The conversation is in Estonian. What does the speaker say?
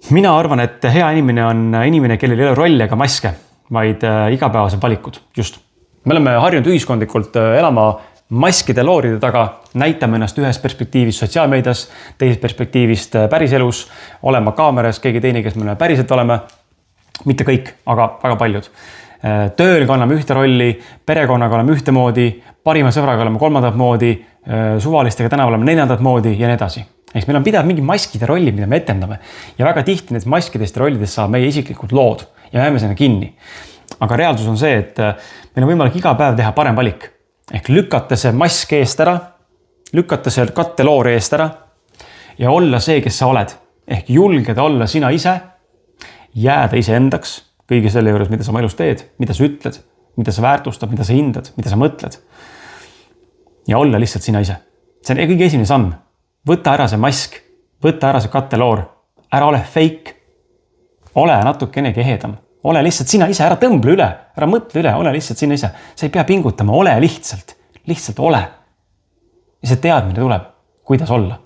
Mina arvan, et hea inimene on inimene, kellel ei ole rolle ega maske, vaid igapäevased valikud. Just. Me oleme harjunud ühiskondlikult elama maskide looride taga, näitame ennast ühes perspektiivis sotsiaalmeedias, teisest perspektiivist päriselus, olema kaameras, keegi teine, kes me päriselt oleme. Mitte kõik, aga väga paljud. Tööl kanname ühte rolli, perekonnaga oleme ühte moodi, parima sõbraga oleme kolmandat moodi, suvalistega tänaval oleme neljandat moodi ja nii edasi. Ehk meil on pidav mingi maskide rolli, mida me etendame. Ja väga tihti need maskidest ja rollidest saab meie isiklikud lood ja jääme sinna kinni. Aga reaalsus on see, et meil on võimalik iga päev teha parem valik. Ehk lükata see mask eest ära, lükata see katteloor eest ära ja olla see, kes sa oled. Ehk julgeda olla sina ise, jääda ise endaks kõige selle juures, mida sa oma elus teed, mida sa ütled, mida sa väärtustad, mida sa hindad, mida sa mõtled. Ja olla lihtsalt sina ise. See on kõige esimene samm. Võta ära see mask, võta ära see katteloor, ära ole fake, ole natukenegi ehedam, ole lihtsalt sina ise, ära tõmble üle, ära mõtle üle, ole lihtsalt sina ise. Sa ei pea pingutama, ole lihtsalt ole. Ja see teadmine tuleb, kuidas olla.